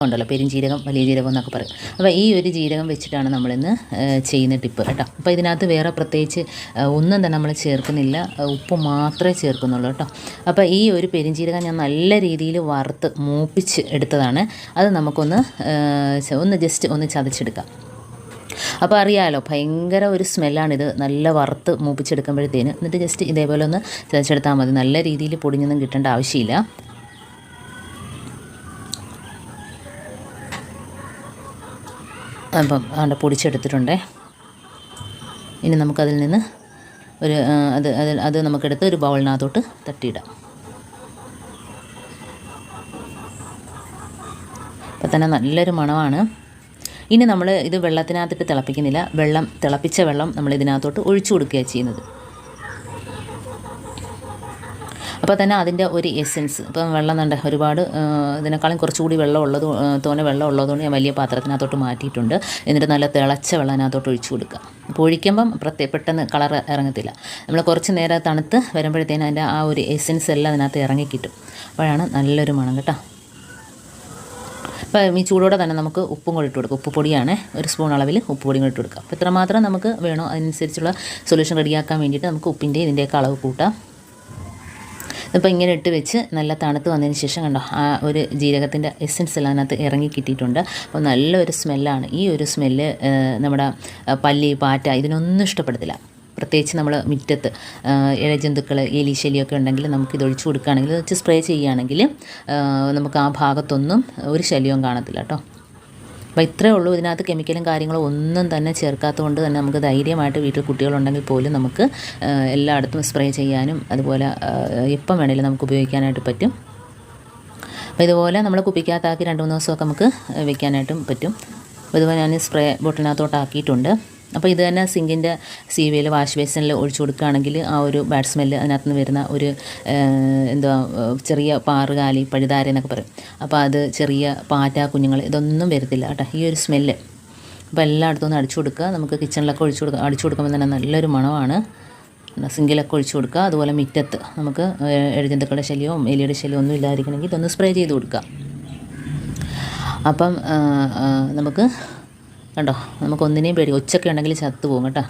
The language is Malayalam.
ഉണ്ടല്ലോ, പെരുംജീരകം, വലിയ ജീരകം എന്നൊക്കെ പറയും. അപ്പോൾ ഈ ഒരു ജീരകം വെച്ചിട്ടാണ് നമ്മളിന്ന് ചെയ്യുന്ന ടിപ്പ് കേട്ടോ. അപ്പോൾ ഇതിനകത്ത് വേറെ പ്രത്യേകിച്ച് ഒന്നും തന്നെ നമ്മൾ ചേർക്കുന്നില്ല, ഉപ്പ് മാത്രമേ ചേർക്കുന്നുള്ളൂ കേട്ടോ. അപ്പോൾ ഈ ഒരു പെരുംജീരകം ഞാൻ നല്ല രീതിയിൽ വറുത്ത് മൂപ്പിച്ച് എടുത്തതാണ്. അത് നമുക്കൊന്ന് ജസ്റ്റ് ഒന്ന് ചതച്ചെടുക്കാം. അപ്പോൾ അറിയാമല്ലോ, ഭയങ്കര ഒരു സ്മെല്ലാണിത്, നല്ല വറുത്ത് മൂപ്പിച്ചെടുക്കുമ്പോഴത്തേന്. എന്നിട്ട് ജസ്റ്റ് ഇതേപോലെ ഒന്ന് ചതച്ചെടുത്താൽ മതി. നല്ല രീതിയിൽ പൊടിഞ്ഞൊന്നും കിട്ടേണ്ട ആവശ്യമില്ല. അപ്പം അവിടെ പൊടിച്ചെടുത്തിട്ടുണ്ടേ. ഇനി നമുക്കതിൽ നിന്ന് ഒരു അത് നമുക്കെടുത്ത് ഒരു ബൗളിനകത്തോട്ട് തട്ടിയിടാം. അപ്പം തന്നെ നല്ലൊരു മണമാണ്. ഇനി നമ്മൾ ഇത് വെള്ളത്തിനകത്തിട്ട് തിളപ്പിക്കുന്നില്ല, തിളപ്പിച്ച വെള്ളം നമ്മൾ ഇതിനകത്തോട്ട് ഒഴിച്ചു കൊടുക്കുകയാണ് ചെയ്യുന്നത്. അപ്പോൾ തന്നെ അതിൻ്റെ ഒരു എസൻസ്, ഇപ്പം വെള്ളം കണ്ട ഒരുപാട് ഇതിനേക്കാളും കുറച്ചുകൂടി തോനെ വെള്ളം ഉള്ളതുകൊണ്ട് ഞാൻ വലിയ പാത്രത്തിനകത്തോട്ട് മാറ്റിയിട്ടുണ്ട്. എന്നിട്ട് നല്ല തിളച്ച വെള്ളം അതിനകത്തോട്ട് ഒഴിച്ചു കൊടുക്കുക. അപ്പോൾ ഒഴിക്കുമ്പം പെട്ടെന്ന് കളർ ഇറങ്ങത്തില്ല. നമ്മൾ കുറച്ച് നേരം തണുത്ത് വരുമ്പോഴത്തേനും അതിൻ്റെ ആ ഒരു എസൻസ് എല്ലാം അതിനകത്ത് ഇറങ്ങിക്കിട്ടും. അപ്പോഴാണ് നല്ലൊരു മണം കേട്ടോ. അപ്പോൾ ഈ ചൂടോടെ തന്നെ നമുക്ക് ഉപ്പും കൂടി ഇട്ട് കൊടുക്കുക. ഉപ്പ് പൊടിയാണ്, ഒരു സ്പൂൺ അളവിൽ ഉപ്പ് പൊടിയും കൂടി ഇട്ട് കൊടുക്കുക. അപ്പോൾ ഇത്രമാത്രം നമുക്ക് വേണോ അതിനനുസരിച്ചുള്ള സൊല്യൂഷൻ റെഡിയാക്കാൻ വേണ്ടിയിട്ട് നമുക്ക് ഉപ്പിൻ്റെ ഇതിൻ്റെയൊക്കെ അളവ് കൂട്ടാം. ഇപ്പോൾ ഇങ്ങനെ ഇട്ട് വെച്ച് നല്ല തണുത്ത് വന്നതിന് ശേഷം കണ്ടോ, ആ ഒരു ജീരകത്തിൻ്റെ എസൻസ് എല്ലാം അതിനകത്ത് ഇറങ്ങി കിട്ടിയിട്ടുണ്ട്. അപ്പോൾ നല്ലൊരു സ്മെല്ലാണ്. ഈ ഒരു സ്മെല്ല് നമ്മുടെ പല്ലി, പാറ്റ ഇതിനൊന്നും ഇഷ്ടപ്പെടത്തില്ല. പ്രത്യേകിച്ച് നമ്മൾ മുറ്റത്ത് ഇഴജന്തുക്കൾ, എലി ശല്യമൊക്കെ ഉണ്ടെങ്കിൽ നമുക്കിത് ഒഴിച്ചു കൊടുക്കുകയാണെങ്കിൽ, വെച്ച് സ്പ്രേ ചെയ്യുകയാണെങ്കിൽ നമുക്ക് ആ ഭാഗത്തൊന്നും ഒരു ശല്യവും കാണത്തില്ല കേട്ടോ. അപ്പോൾ ഇത്രയേ ഉള്ളൂ. ഇതിനകത്ത് കെമിക്കലും കാര്യങ്ങളും ഒന്നും തന്നെ ചേർക്കാത്തതുകൊണ്ട് തന്നെ നമുക്ക് ധൈര്യമായിട്ട് വീട്ടിൽ കുട്ടികളുണ്ടെങ്കിൽ പോലും നമുക്ക് എല്ലായിടത്തും സ്പ്രേ ചെയ്യാനും അതുപോലെ എപ്പം വേണമെങ്കിലും നമുക്ക് ഉപയോഗിക്കാനായിട്ട് പറ്റും. അപ്പോൾ ഇതുപോലെ നമ്മൾ കുപ്പിക്കകത്താക്കി 2-3 ദിവസമൊക്കെ നമുക്ക് വെക്കാനായിട്ടും പറ്റും. അപ്പോൾ ഇതുപോലെ ഞാൻ സ്പ്രേ ബോട്ടിലിനകത്തോട്ടാക്കിയിട്ടുണ്ട്. അപ്പോൾ ഇത് തന്നെ സിങ്കിൻ്റെ സീവയിൽ, വാഷ് ബേസിനിൽ ഒഴിച്ചു കൊടുക്കുകയാണെങ്കിൽ ആ ഒരു ബാഡ് സ്മെല്ല് അതിനകത്ത് നിന്ന് വരുന്ന ഒരു ചെറിയ പാറുകാലി, പഴുതാര എന്നൊക്കെ പറയും. അപ്പോൾ അത് ചെറിയ പാറ്റ കുഞ്ഞുങ്ങൾ ഇതൊന്നും വരത്തില്ല കേട്ടോ, ഈ ഒരു സ്മെല്ല്. അപ്പോൾ എല്ലായിടത്തും ഒന്ന് അടിച്ചു കൊടുക്കുക. നമുക്ക് കിച്ചണിലൊക്കെ അടിച്ചു കൊടുക്കുമ്പോൾ തന്നെ നല്ലൊരു മണമാണ്. സിങ്കിലൊക്കെ ഒഴിച്ചു കൊടുക്കുക. അതുപോലെ മുറ്റത്ത് നമുക്ക് ഇഴജന്തുക്കളുടെ ശല്യവും എലിയുടെ ശല്യവും ഒന്നും ഇല്ലാതിരിക്കണമെങ്കിൽ ഇതൊന്ന് സ്പ്രേ ചെയ്ത് കൊടുക്കുക. അപ്പം നമുക്ക് കണ്ടോ, നമുക്കൊന്നിനെയും പേടി, ഒച്ചൊക്കെ ഉണ്ടെങ്കിൽ ചത്തു പോകും കേട്ടോ.